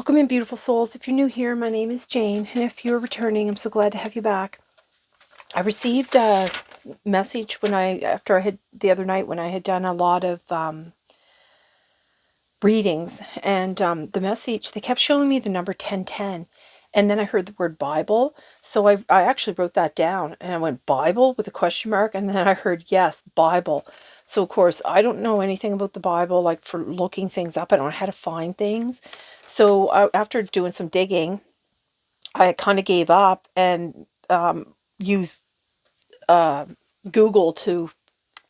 Welcome in, beautiful souls. If you're new here, my name is Jane, and if you're returning, I'm so glad to have you back. I received a message after I had the other night when I had done a lot of readings, and the message, they kept showing me the number 1010, and then I heard the word Bible, so I actually wrote that down, and I went Bible with a question mark, and then I heard yes, Bible. So of course I don't know anything about the Bible, like for looking things up. I don't know how to find things. So after doing some digging, I kind of gave up and used Google to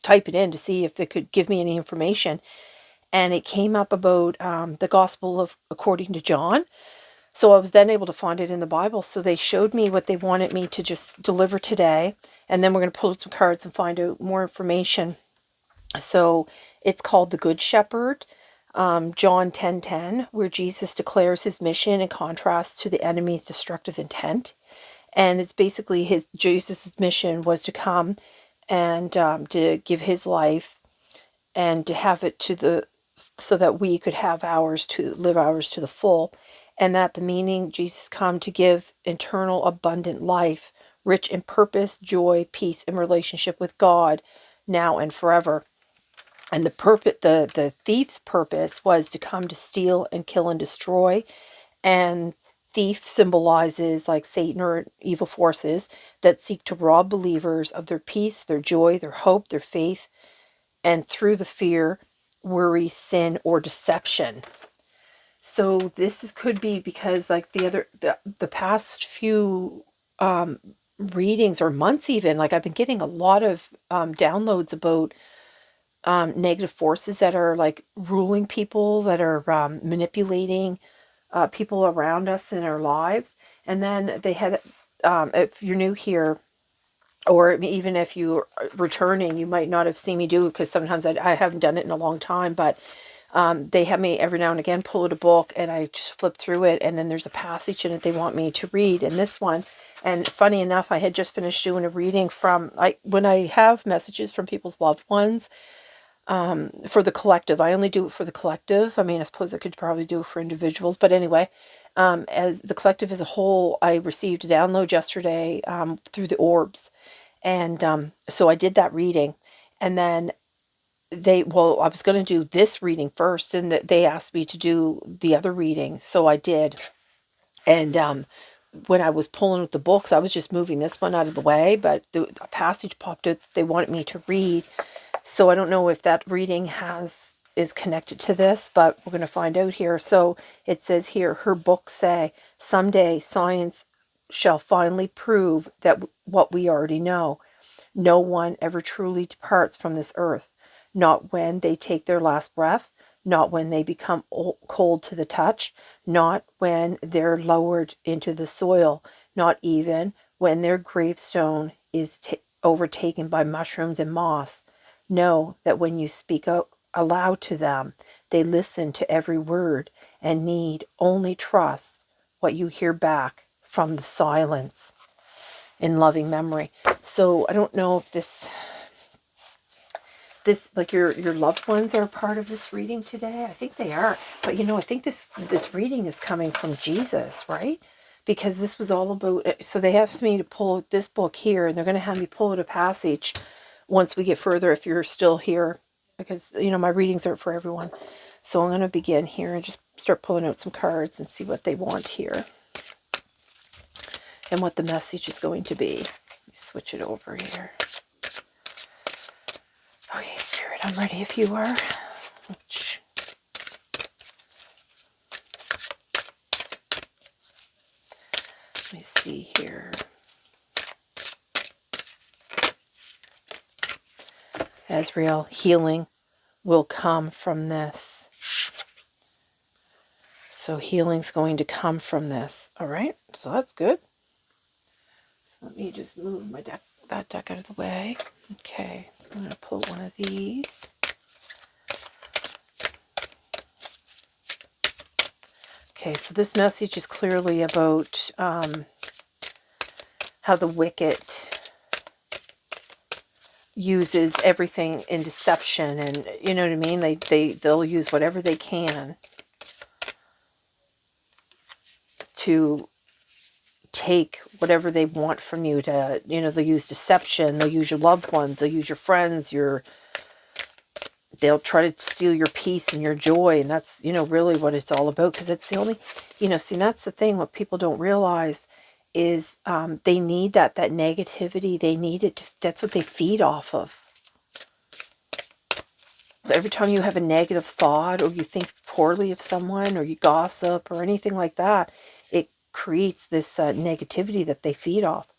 type it in to see if they could give me any information. And it came up about the Gospel of according to John. So I was then able to find it in the Bible. So they showed me what they wanted me to just deliver today. And then we're going to pull out some cards and find out more information. So it's called The Good Shepherd, John 10:10, where Jesus declares his mission in contrast to the enemy's destructive intent. And it's basically Jesus' mission was to come and to give his life and to have it so that we could have ours, to live ours to the full. And that the meaning, Jesus come to give eternal abundant life, rich in purpose, joy, peace, and relationship with God now and forever. And the thief's purpose was to come to steal and kill and destroy. And thief symbolizes like Satan or evil forces that seek to rob believers of their peace, their joy, their hope, their faith, and through the fear, worry, sin, or deception. So could be because like the past few readings or months, even, like I've been getting a lot of downloads about negative forces that are like ruling people, that are manipulating people around us in our lives. And then they had, if you're new here, or even if you're returning, you might not have seen me do it because sometimes I haven't done it in a long time, but they have me every now and again pull out a book and I just flip through it, and then there's a passage in it they want me to read. And this one, and funny enough, I had just finished doing a reading from, when I have messages from people's loved ones, for the collective. I only do it for the collective. I mean, I suppose I could probably do it for individuals, but anyway, as the collective as a whole, I received a download yesterday through the orbs. And so I did that reading, and then I was going to do this reading first, and they asked me to do the other reading, so I did. And when I was pulling with the books, I was just moving this one out of the way, but a passage popped out they wanted me to read. So I don't know if that reading is connected to this, but we're going to find out here. So it says here, her books say, someday science shall finally prove that what we already know. No one ever truly departs from this earth, not when they take their last breath, not when they become cold to the touch, not when they're lowered into the soil, not even when their gravestone is overtaken by mushrooms and moss. Know that when you speak out aloud to them, they listen to every word and need only trust what you hear back from the silence. In loving memory. So I don't know if this like your loved ones are part of this reading today. I think they are. But I think this reading is coming from Jesus, right? Because this was all about, so they asked me to pull out this book here, and they're going to have me pull out a passage once we get further, if you're still here, because my readings aren't for everyone. So I'm going to begin here and just start pulling out some cards and see what they want here and what the message is going to be. Let me switch it over here. Okay, Spirit, I'm ready if you are. Let me see here. Azrael, healing will come from this. So healing's going to come from this. All right, so that's good. So let me just move that deck out of the way. Okay, so I'm going to pull one of these. Okay, so this message is clearly about how the wicked uses everything in deception, and you know what I mean? They'll use whatever they can. to take whatever they want from you. To, you know, they'll use deception, they'll use your loved ones, they'll use your friends, they'll try to steal your peace and your joy. And that's, you know, really what it's all about, because it's the only, you know, see, that's the thing, what people don't realize is they need that negativity. They need it that's what they feed off of. So every time you have a negative thought, or you think poorly of someone, or you gossip or anything like that, it creates this negativity that they feed off.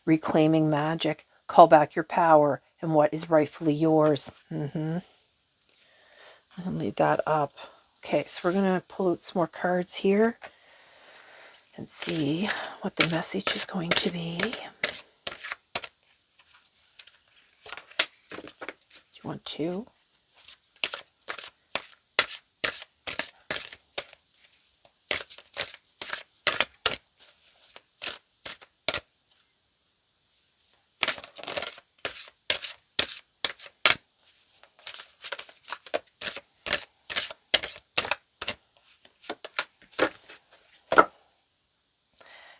Reclaiming magic. Call back your power and what is rightfully yours. I'm going to leave that up. Okay, so we're going to pull out some more cards here and see what the message is going to be. Do you want to?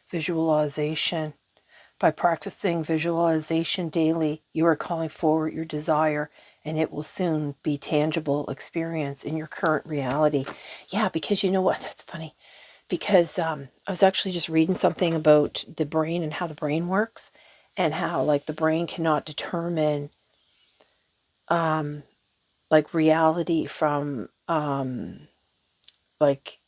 Visualization. By practicing visualization daily, you are calling forward your desire, and it will soon be tangible experience in your current reality. Yeah, because you know what? That's funny. Because I was actually just reading something about the brain and how the brain works, and how, like, the brain cannot determine like reality from like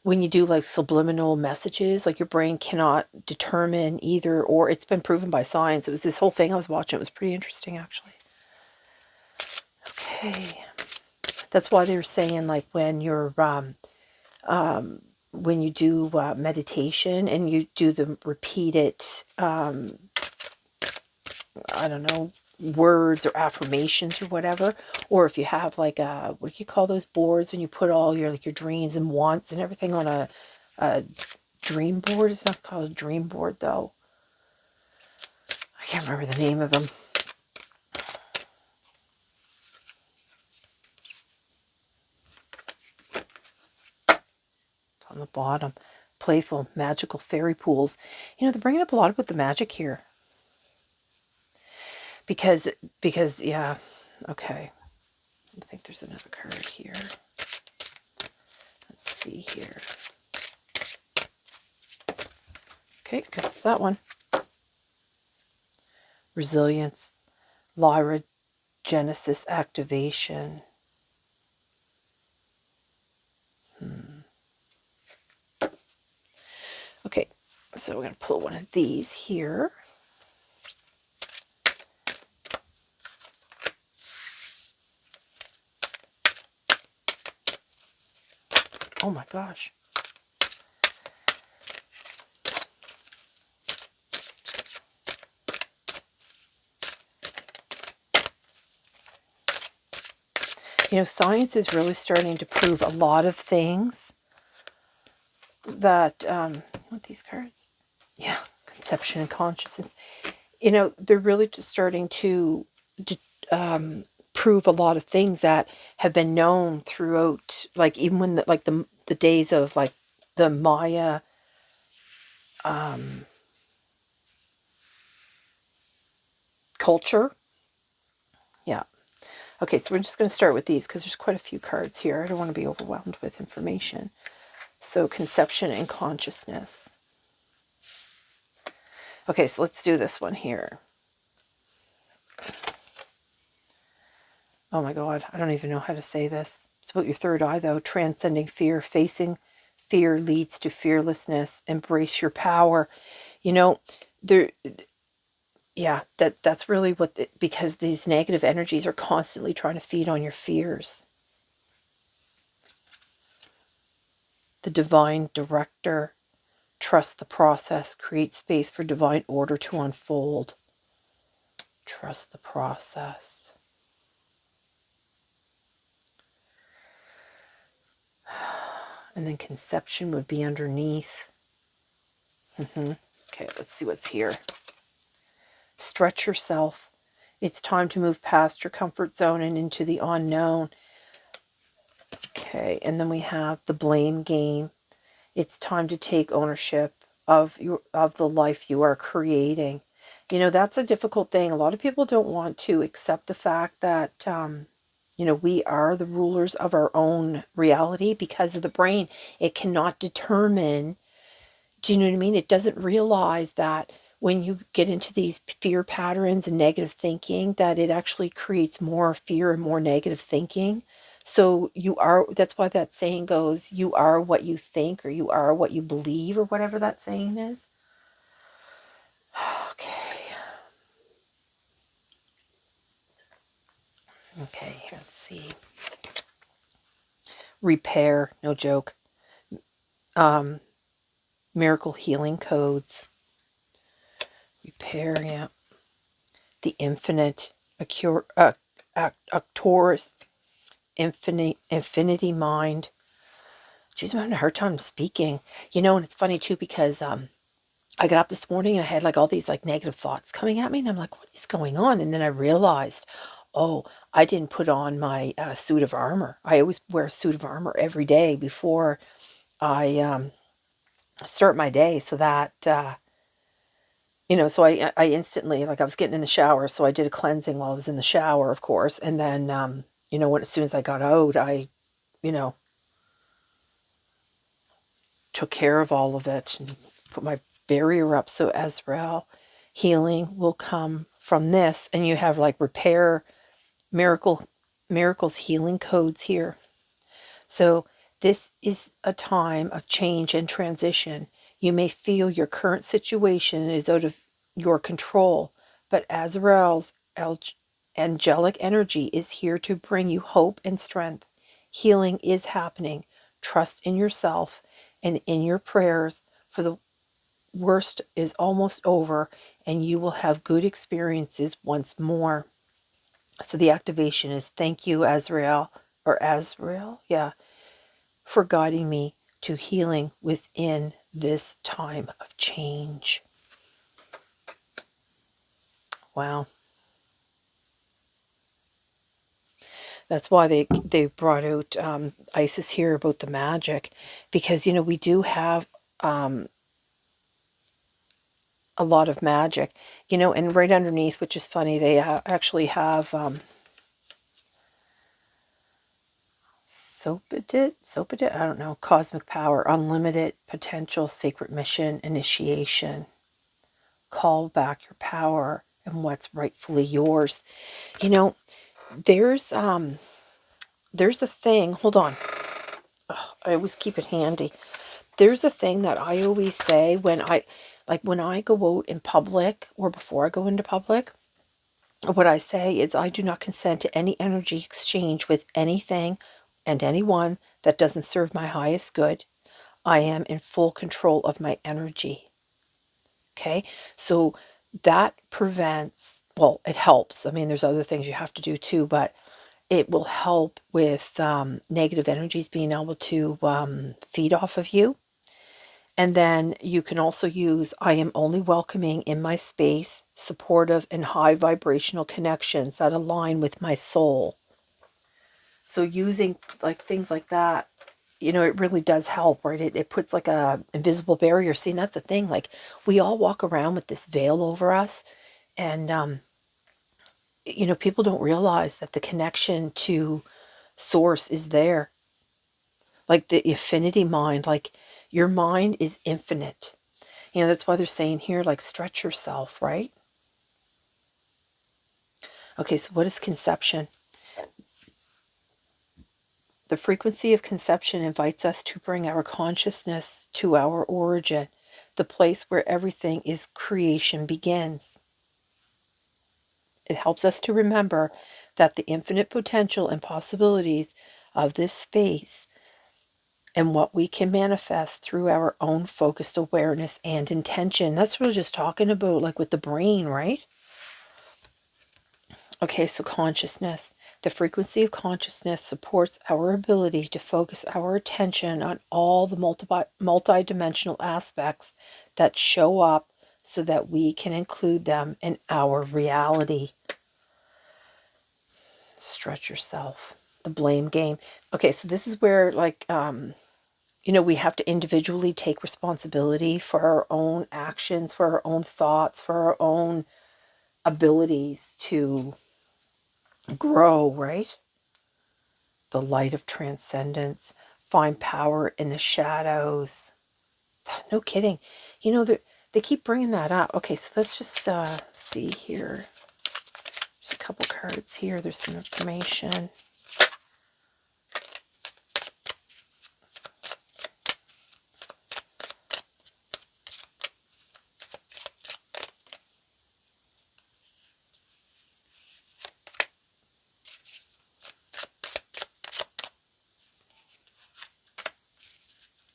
when you do like subliminal messages, like your brain cannot determine either or. It's been proven by science. It was this whole thing I was watching. It was pretty interesting, actually. Okay. That's why they were saying, like, when you're when you do meditation and you do the repeated I don't know, words or affirmations or whatever, or if you have like a, what do you call those boards when you put all your, like, your dreams and wants and everything on a dream board. It's not called a dream board though. I can't remember the name of them. It's on the bottom. Playful, magical fairy pools. You know, they're bringing up a lot about the magic here. Because yeah, okay. I think there's another card here. Let's see here. Okay, guess it's that one. Resilience, Lyra Genesis activation. Okay, so we're going to pull one of these here. Oh my gosh. You know, science is really starting to prove a lot of things that, what these cards? Yeah, conception and consciousness. You know, they're really just starting to prove a lot of things that have been known throughout, like, even when the days of, like, the Maya culture. Yeah. Okay, so we're just going to start with these because there's quite a few cards here. I don't want to be overwhelmed with information. So, conception and consciousness. Okay, so let's do this one here. Oh my God, I don't even know how to say this. It's about your third eye, though. Transcending fear. Facing fear leads to fearlessness. Embrace your power. You know, yeah, that's really what, because these negative energies are constantly trying to feed on your fears. The divine director. Trust the process. Create space for divine order to unfold. Trust the process. And then conception would be underneath. Okay, let's see what's here. Stretch yourself. It's time to move past your comfort zone and into the unknown. Okay, and then we have the blame game. It's time to take ownership of the life you are creating. You know, that's a difficult thing. A lot of people don't want to accept the fact that we are the rulers of our own reality because of the brain. It cannot determine, do you know what I mean? It doesn't realize that when you get into these fear patterns and negative thinking, that it actually creates more fear and more negative thinking. So that's why that saying goes, you are what you think, or you are what you believe, or whatever that saying is. Okay. Okay, here, let's see. Repair, no joke. Miracle healing codes. Repair, yeah. The infinite, Taurus, infinity mind. Jeez, I'm having a hard time speaking. And it's funny too, because I got up this morning and I had like all these like negative thoughts coming at me, and I'm like, what is going on? And then I realized, oh, I didn't put on my suit of armor. I always wear a suit of armor every day before I start my day, so that so I instantly, like, I was getting in the shower, so I did a cleansing while I was in the shower, of course, and then as soon as I got out, I you know took care of all of it and put my barrier up. So Azrael, healing will come from this, and you have like repair, miracles, healing codes here. So this is a time of change and transition. You may feel your current situation is out of your control, but Azrael's angelic energy is here to bring you hope and strength. Healing is happening. Trust in yourself and in your prayers, for the worst is almost over and you will have good experiences once more. So the activation is, thank you, Azrael, yeah, for guiding me to healing within this time of change. Wow. That's why they brought out Isis here about the magic, because we do have a lot of magic, and right underneath, which is funny, they actually have Sopidit, I don't know, cosmic power, unlimited potential, sacred mission, initiation, call back your power and what's rightfully yours. There's a thing, hold on. I always keep it handy. There's a thing that I always say when I go out in public, or before I go into public. What I say is, I do not consent to any energy exchange with anything and anyone that doesn't serve my highest good. I am in full control of my energy. Okay, so that prevents, well, it helps. I mean, there's other things you have to do too, but it will help with negative energies being able to feed off of you. And then you can also use, I am only welcoming in my space supportive and high vibrational connections that align with my soul. So using like things like that, it really does help, right? It puts like a invisible barrier. See, and that's the thing. Like, we all walk around with this veil over us, and people don't realize that the connection to source is there. Like the affinity mind, like your mind is infinite. That's why they're saying here, like, stretch yourself, right? Okay, so what is conception? The frequency of conception invites us to bring our consciousness to our origin, the place where everything is creation begins. It helps us to remember that the infinite potential and possibilities of this space and what we can manifest through our own focused awareness and intention. That's what we're just talking about, like with the brain, right? Okay, so consciousness. The frequency of consciousness supports our ability to focus our attention on all the multidimensional aspects that show up so that we can include them in our reality. Stretch yourself. The blame game. Okay, so this is where, like, we have to individually take responsibility for our own actions, for our own thoughts, for our own abilities to grow, right? The light of transcendence. Find power in the shadows. No kidding. They keep bringing that up. Okay, so let's just see here. There's a couple cards here. There's some information.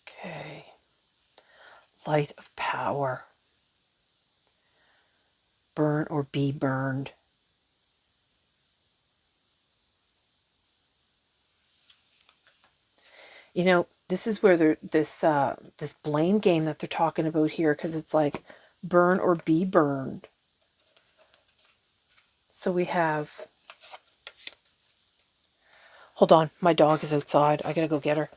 Okay. Light of power. Burn or be burned. This is where this blame game that they're talking about here, because it's like burn or be burned. So we have, hold on, my dog is outside. I gotta go get her.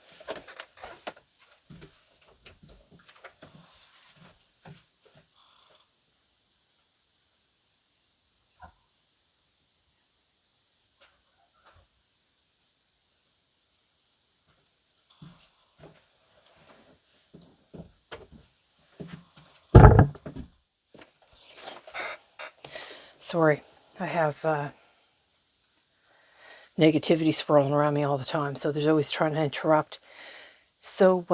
Sorry, I have negativity swirling around me all the time, so there's always trying to interrupt. So,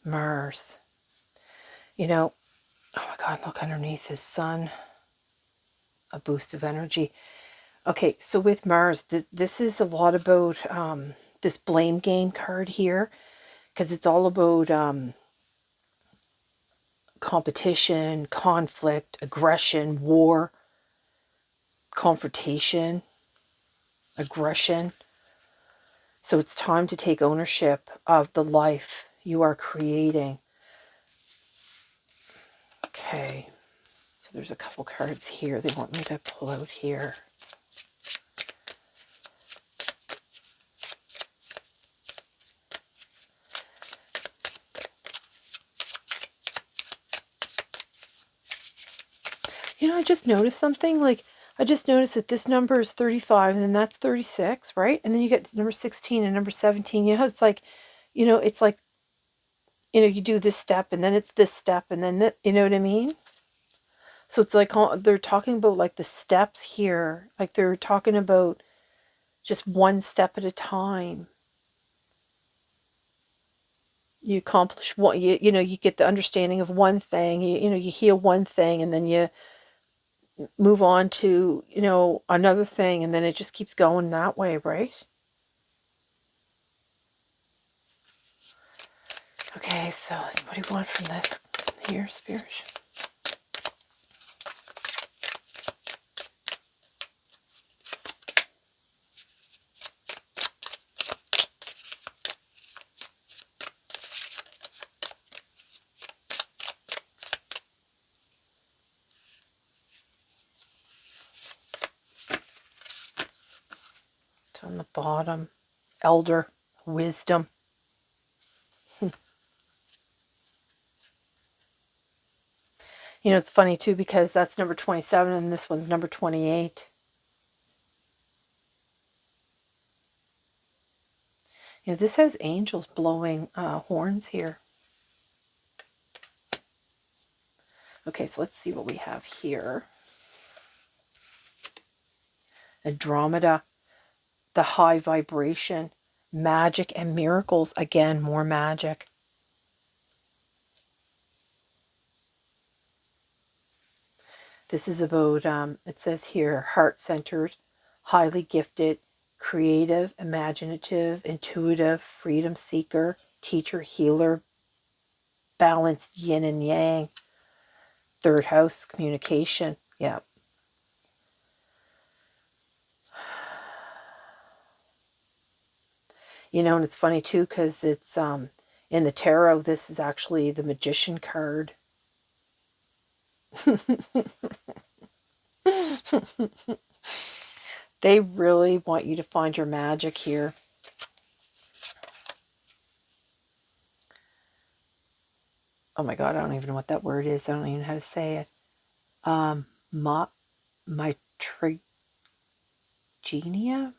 Mars, oh my God, look underneath his sun, a boost of energy. Okay, so with Mars, this is a lot about this blame game card here, because it's all about competition, conflict, aggression, war, confrontation, aggression. So it's time to take ownership of the life you are creating. Okay, so there's a couple cards here they want me to pull out here. I just noticed something. Like, I just noticed that this number is 35, and then that's 36, right? And then you get number 16 and number 17. It's like, it's like, you do this step, and then it's this step, and then that, you know what I mean? So it's like, they're talking about like the steps here. Like they're talking about just one step at a time. You accomplish one, you get the understanding of one thing, you heal one thing, and then you move on to, another thing, and then it just keeps going that way, right? Okay, so what do you want from this here, Spirit? It's on the bottom. Elder, wisdom. It's funny too, because that's number 27 and this one's number 28. This has angels blowing horns here. Okay, so let's see what we have here. Andromeda, the high vibration, magic and miracles. Again, more magic. This is about, it says here, heart-centered, highly gifted, creative, imaginative, intuitive, freedom seeker, teacher, healer, balanced yin and yang. Third house, communication. Yeah. And it's funny too, because it's in the tarot, this is actually the Magician card. They really want you to find your magic here. Oh my God, I don't even know what that word is. I don't even know how to say it. My trigenia?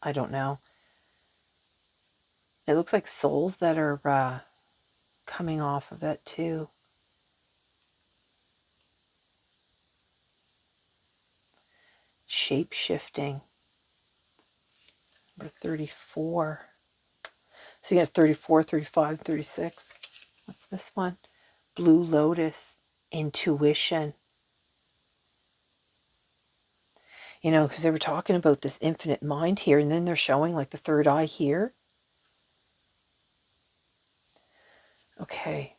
I don't know. It looks like souls that are coming off of it too. Shape shifting. Number 34. So you got 34, 35, 36. What's this one? Blue Lotus. Intuition. You know, because they were talking about this infinite mind here, and then they're showing like the third eye here. Okay.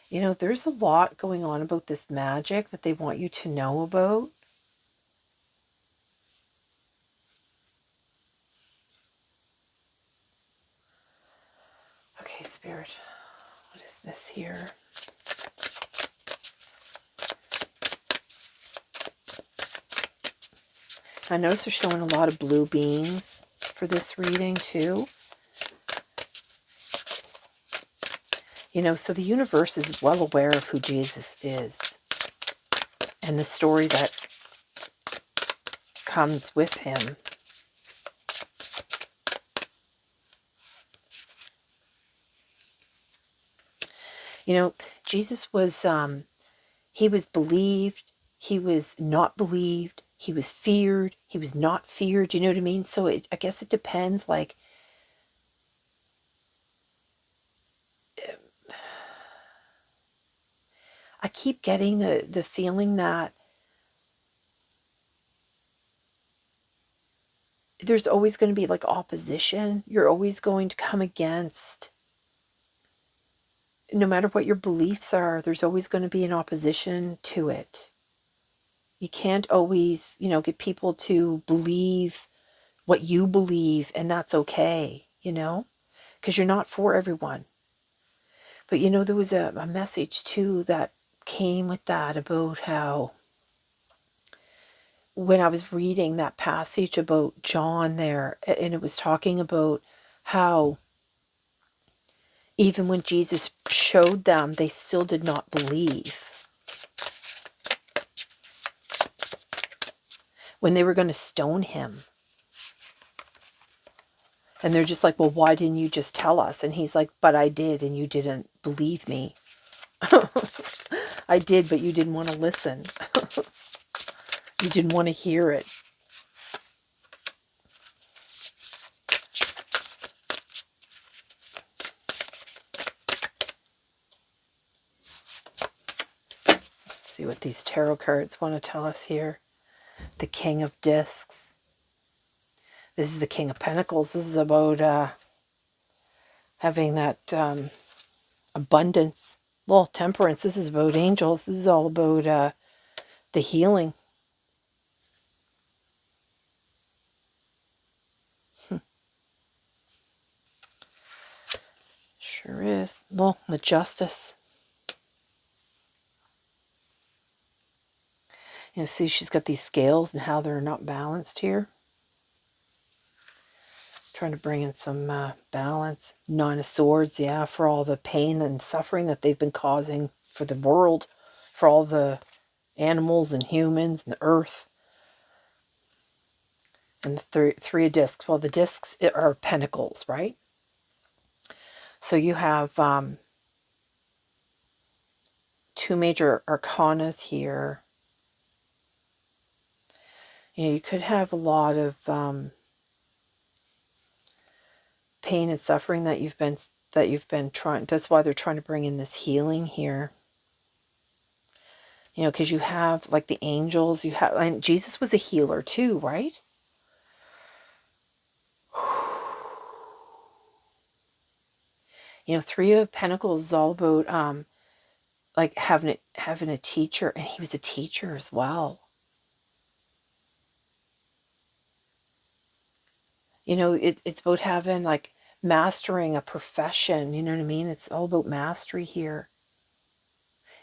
You know, there's a lot going on about this magic that they want you to know about. Okay, Spirit, what is this here? I notice they're showing a lot of blue beans for this reading too. You know, so the universe is well aware of who Jesus is and the story that comes with him. You know, Jesus was, he was believed, he was not believed, he was feared, he was not feared, you know what I mean? So I guess it depends, like, I keep getting the feeling that there's always going to be like opposition. You're always going to come against, no matter what your beliefs are, there's always going to be an opposition to it. You can't always, you know, get people to believe what you believe, and that's okay, you know, because you're not for everyone. But, you know, there was a message too that came with that about how, when I was reading that passage about John there, and it was talking about how even when Jesus showed them, they still did not believe. When they were going to stone him. And they're just like, well, why didn't you just tell us? And he's like, but I did, and you didn't believe me. I did, but you didn't want to listen. You didn't want to hear it. Let's see what these tarot cards want to tell us here. The King of Discs. This is the King of Pentacles. This is about having that abundance. Well, temperance. This is about angels. This is all about the healing. Sure is. Well, the Justice. You know, see, she's got these scales and how they're not balanced here. Trying to bring in some balance. Nine of Swords, yeah, for all the pain and suffering that they've been causing for the world, for all the animals and humans and the earth. And the three of discs. Well, the discs are pentacles, right? So you have two major arcanas here. You know, you could have a lot of pain and suffering that you've been trying. That's why they're trying to bring in this healing here. You know, because you have like the angels. You have, and Jesus was a healer too, right? You know, Three of Pentacles is all about like having a teacher, and he was a teacher as well. You know, it's about having like mastering a profession. You know what I mean? It's all about mastery here.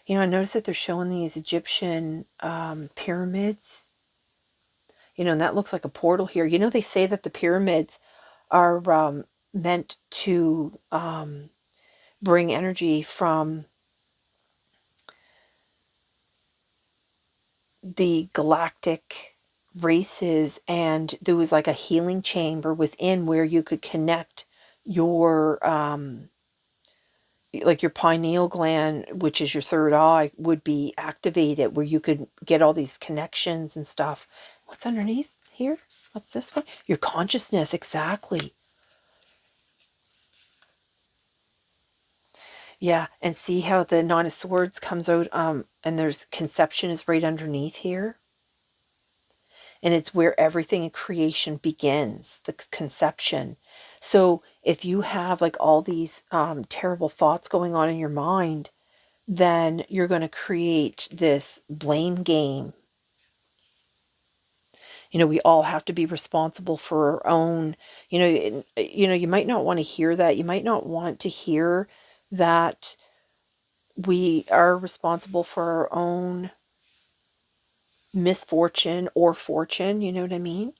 You know, I noticed that they're showing these Egyptian pyramids. You know, and that looks like a portal here. You know, they say that the pyramids are meant to bring energy from the galactic races, and there was like a healing chamber within where you could connect your like your pineal gland, which is your third eye, would be activated, where you could get all these connections and stuff. What's underneath here? What's this one? Your consciousness, exactly. Yeah, and see how the Nine of Swords comes out, and there's conception is right underneath here. And it's where everything in creation begins, the conception. So if you have like all these terrible thoughts going on in your mind, then you're going to create this blame game. You know, we all have to be responsible for our own, you might not want to hear that. You might not want to hear that we are responsible for our own misfortune or fortune, you know what I mean?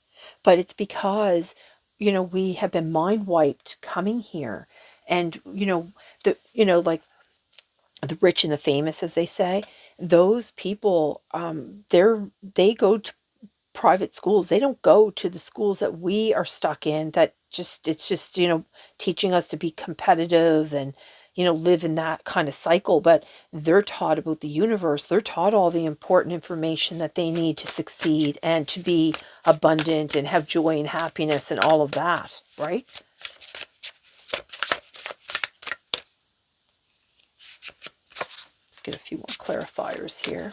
But it's because, we have been mind wiped coming here. And, like the rich and the famous, as they say, those people, they go to private schools. They don't go to the schools that we are stuck in, that it's just, teaching us to be competitive and, live in that kind of cycle. But they're taught about the universe. They're taught all the important information that they need to succeed and to be abundant and have joy and happiness and all of that, right? Let's get a few more clarifiers here.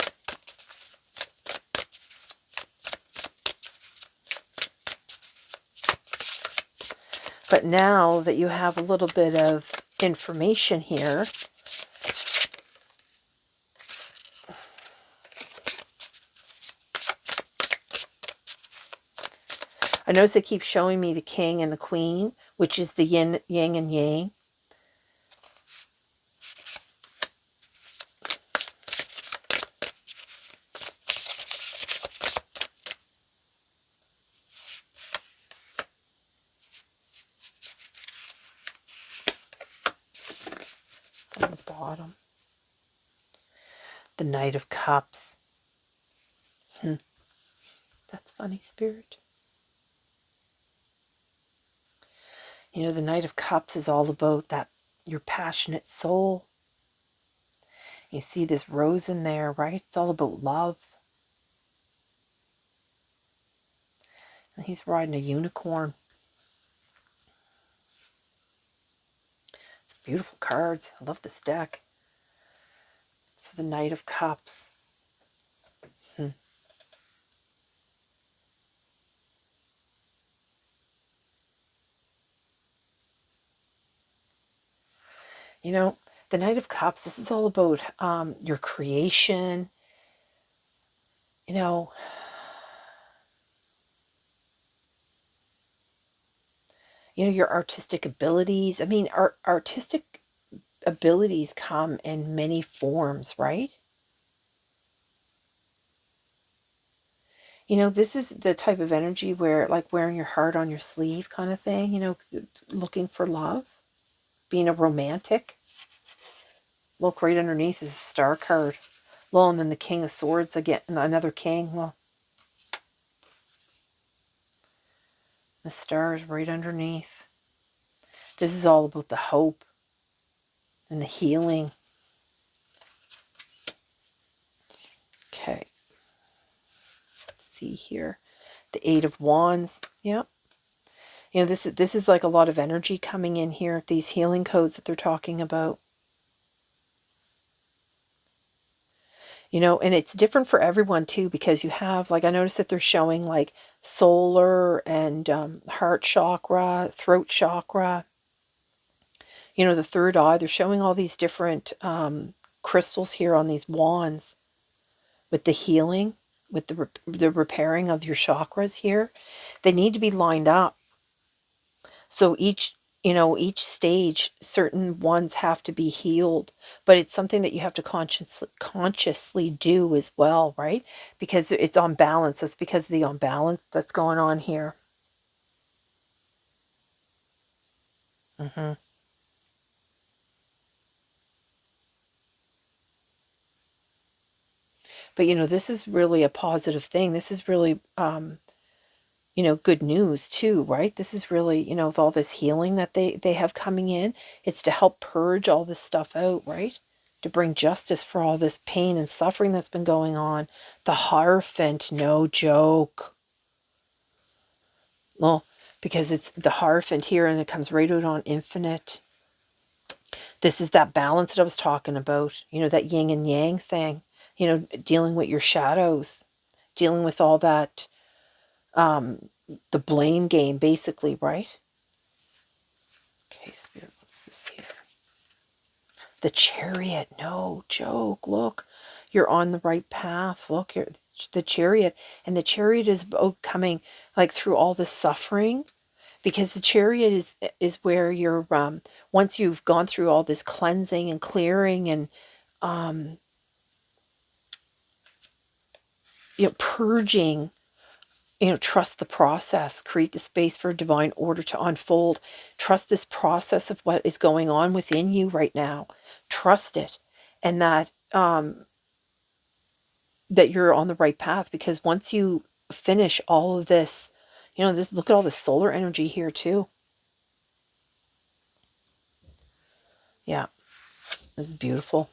But now that you have a little bit of information here, I notice it keeps showing me the king and the queen, which is the yin and yang. On the bottom, the Knight of Cups. That's funny, Spirit. You know, the Knight of Cups is all about that, your passionate soul. You see this rose in there, right? It's all about love. And he's riding a unicorn. It's beautiful cards. I love this deck. So the Knight of Cups. You know, the Knight of Cups, this is all about your creation, your artistic abilities. I mean, our artistic abilities come in many forms, right? This is the type of energy where, like, wearing your heart on your sleeve kind of thing, looking for love, being a romantic. Look, right underneath is a star card. Well, and then the King of Swords again, another king. Well, the star is right underneath. This is all about the hope and the healing. Okay. Let's see here. The Eight of Wands. Yep. This is like a lot of energy coming in here. These healing codes that they're talking about. And it's different for everyone too, because you have, like, I noticed that they're showing like solar and heart chakra, throat chakra, the third eye. They're showing all these different crystals here on these wands with the healing, with the repairing of your chakras here. They need to be lined up. So each each stage, certain ones have to be healed, but it's something that you have to consciously do as well, right? Because it's on balance. That's because of the unbalance that's going on here. hmm But this is really a positive thing. This is really good news too, right? This is really, with all this healing that they have coming in, it's to help purge all this stuff out, right? To bring justice for all this pain and suffering that's been going on. The Hierophant, no joke. Well, because it's the Hierophant here and it comes right out on infinite. This is that balance that I was talking about, that yin and yang thing, dealing with your shadows, dealing with all that, the blame game, basically, right? Okay, Spirit, what's this here? The Chariot, no joke. Look, you're on the right path. Look, you're the Chariot, and the Chariot is about coming like through all the suffering, because the Chariot is where you're once you've gone through all this cleansing and clearing and purging. Trust the process, create the space for divine order to unfold. Trust this process of what is going on within you right now. Trust it. And that you're on the right path, because once you finish all of this, look at all the solar energy here too. Yeah, this is beautiful.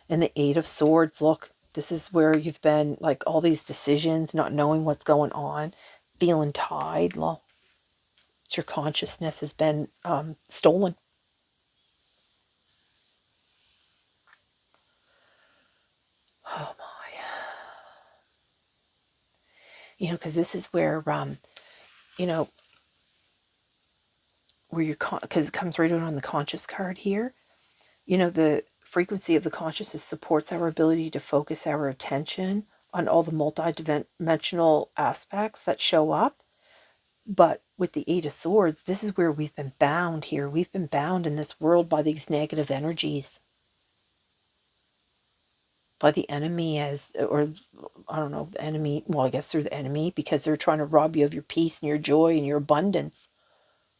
And the Eight of Swords, look, this is where you've been, like, all these decisions, not knowing what's going on, feeling tied. Well, your consciousness has been stolen. Oh my. Because this is where, where you're, because it comes right out on the conscious card here. The frequency of the consciousness supports our ability to focus our attention on all the multi-dimensional aspects that show up. But with the Eight of Swords, this is where we've been bound here. We've been bound in this world by these negative energies, by the enemy, or I don't know, the enemy, well, I guess through the enemy, because they're trying to rob you of your peace and your joy and your abundance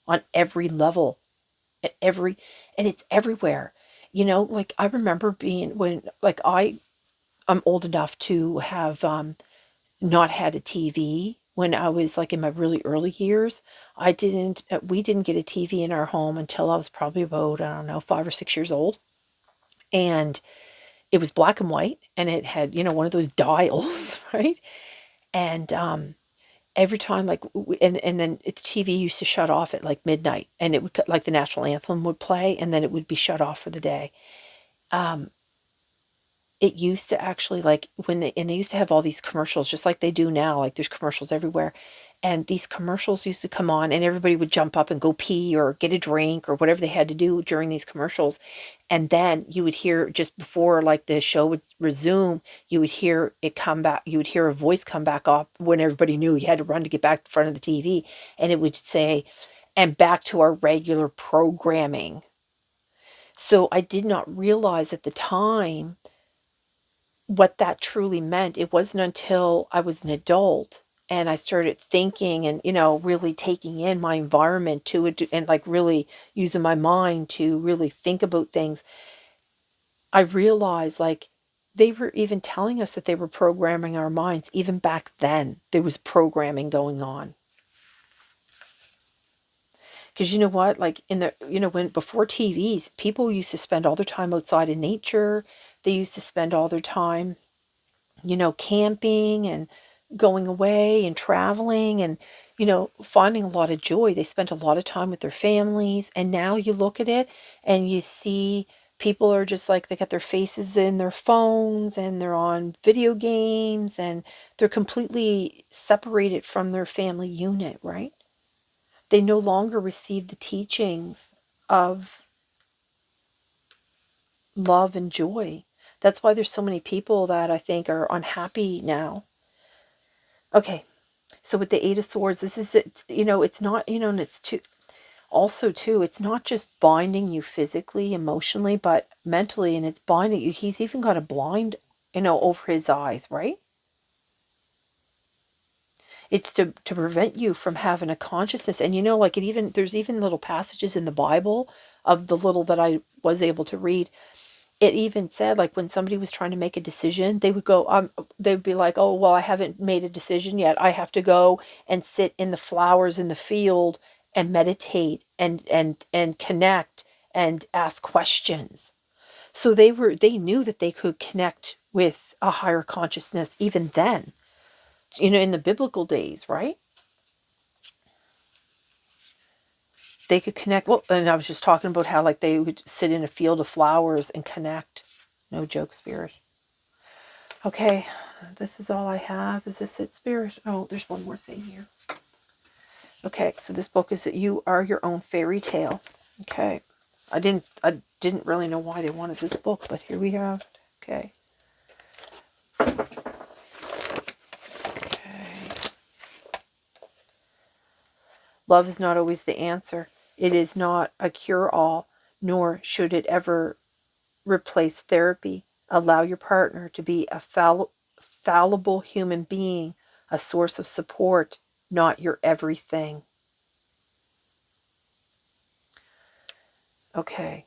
on every level, and it's everywhere. Like, I remember being, when, like, I'm old enough to have not had a TV when I was, like, in my really early years. We didn't get a TV in our home until I was probably about, I don't know, 5 or 6 years old. And it was black and white, and it had, one of those dials, right? And every time, like, and then the TV used to shut off at like midnight, and it would, like, the national anthem would play, and then it would be shut off for the day. It used to actually, like, and they used to have all these commercials just like they do now, like there's commercials everywhere. And these commercials used to come on, and everybody would jump up and go pee or get a drink or whatever they had to do during these commercials. And then you would hear, just before, like, the show would resume, you would hear it come back. You would hear a voice come back up when everybody knew you had to run to get back in front of the TV. And it would say, "And back to our regular programming." So I did not realize at the time what that truly meant. It wasn't until I was an adult and I started thinking and, really taking in my environment to it, and, like, really using my mind to really think about things. I realized, like, they were even telling us that they were programming our minds. Even back then, there was programming going on. Because you know what? Like, when, before TVs, people used to spend all their time outside in nature. They used to spend all their time, camping and going away and traveling and, finding a lot of joy. They spent a lot of time with their families. And now you look at it and you see people are just, like, they got their faces in their phones and they're on video games and they're completely separated from their family unit, right? They no longer receive the teachings of love and joy. That's why there's so many people that I think are unhappy now. Okay, so with the Eight of Swords, this is it. It's not, and it's too. also too, it's not just binding you physically, emotionally, but mentally, and it's binding you. He's even got a blind, over his eyes, right? It's to prevent you from having a consciousness. And like there's even little passages in the Bible, of the little that I was able to read. It even said, like, when somebody was trying to make a decision, they would go, they'd be like, oh, well, I haven't made a decision yet. I have to go and sit in the flowers in the field and meditate and connect and ask questions. So they knew that they could connect with a higher consciousness even then, in the biblical days, right? They could connect. Well, and I was just talking about how, like, they would sit in a field of flowers and connect. No joke, Spirit. Okay, this is all I have. Is this it, Spirit? Oh, there's one more thing here. Okay, so this book is that you are your own fairy tale. Okay, I didn't really know why they wanted this book, but here we have it. Okay. Okay. Love is not always the answer. It is not a cure-all, nor should it ever replace therapy. Allow your partner to be a fallible human being, a source of support, not your everything. Okay,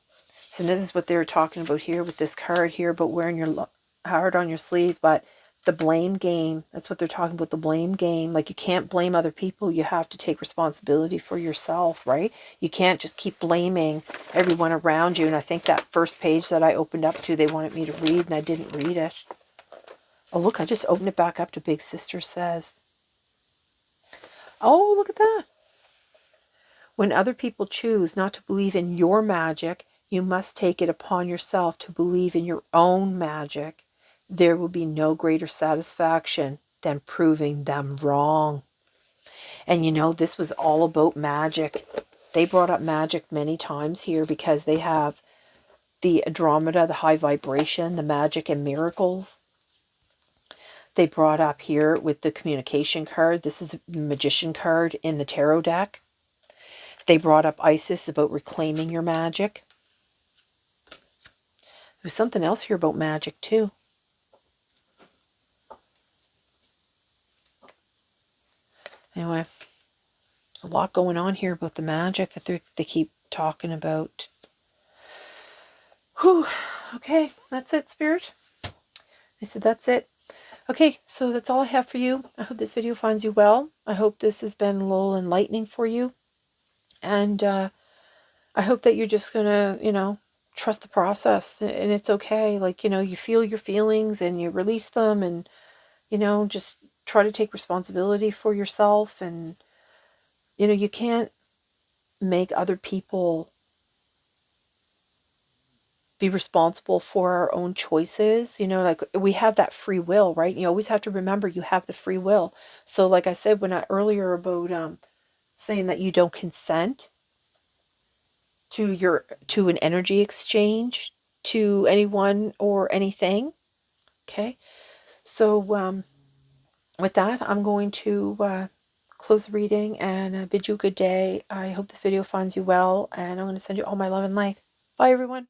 so this is what they were talking about here with this card here, about wearing your heart on your sleeve, but the blame game, that's what they're talking about, the blame game. Like, you can't blame other people. You have to take responsibility for yourself, right? You can't just keep blaming everyone around you. And I think that first page that I opened up to, they wanted me to read, and I didn't read it. Oh, look, I just opened it back up to Big Sister Says. Oh, look at that. When other people choose not to believe in your magic, you must take it upon yourself to believe in your own magic. There will be no greater satisfaction than proving them wrong. And this was all about magic. They brought up magic many times here because they have the Andromeda, the high vibration, the magic and miracles. They brought up here with the communication card. This is the magician card in the tarot deck. They brought up Isis, about reclaiming your magic. There's something else here about magic too. Anyway, there's a lot going on here about the magic that they keep talking about. Whew. Okay, that's it, Spirit. I said that's it. Okay, so that's all I have for you. I hope this video finds you well. I hope this has been a little enlightening for you. And I hope that you're just going to, trust the process. And it's okay. Like, you feel your feelings and you release them, and, just try to take responsibility for yourself. And, you can't make other people be responsible for our own choices. Like, we have that free will, right? You always have to remember you have the free will. So like I said earlier about saying that you don't consent to an energy exchange to anyone or anything. Okay, so with that, I'm going to close the reading and bid you a good day. I hope this video finds you well, and I'm going to send you all my love and light. Bye, everyone.